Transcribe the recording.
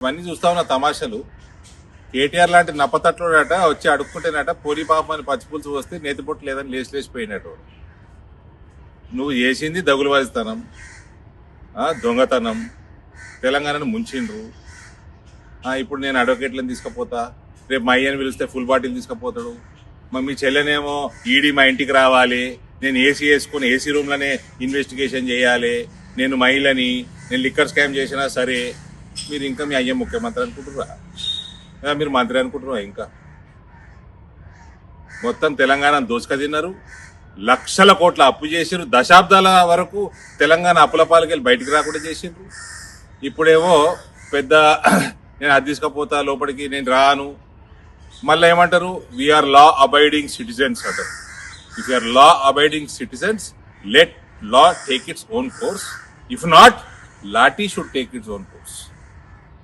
ఇవన్నీ చూస్తా ఉన్న తమాషలు. కేటీఆర్ లాంటి నప్పతట్లుడట వచ్చి అడుక్కుంటేనట పోలీ పాపం అని పచ్చిపులుసు వస్తే నేతిపొట్టు లేదని లేచిపోయినట్టు. నువ్వు చేసింది దగులువాదిస్తనం, దొంగతనం, తెలంగాణను ముంచిండ్రు. ఇప్పుడు నేను అడ్వకేట్లను తీసుకుపోతా, రేపు మా అయ్యని పిలిస్తే ఫుల్ బాటిల్ తీసుకుపోతాడు. మరి మీ చెల్లెనేమో ఈడీ మా ఇంటికి రావాలి, నేను ఏసీ వేసుకుని ఏసీ రూమ్లోనే ఇన్వెస్టిగేషన్ చేయాలి, నేను మహిళని, నేను లిక్కర్ స్కామ్ చేసినా సరే. మీరు ఇంకా మీ అయ్య ముఖ్యమంత్రి అనుకుంటున్నారా? మీరు మంత్రి అనుకుంటున్నారా? ఇంకా మొత్తం తెలంగాణ దోసుక తిన్నారు, లక్షల కోట్ల అప్పు చేసిరు, దశాబ్దాల వరకు తెలంగాణ అప్పుల పాలకెళ్ళి బయటికి రాకుండా చేసిండ్రు. ఇప్పుడేమో పెద్ద నేను అది తీసుకపోతా లోపలికి, నేను రాను. మళ్ళీ ఏమంటారు, వీఆర్ లా అబైడింగ్ సిటిజన్స్ అంటారు. If you are law abiding citizens, let law take its own course. If not, lathi should take its own course.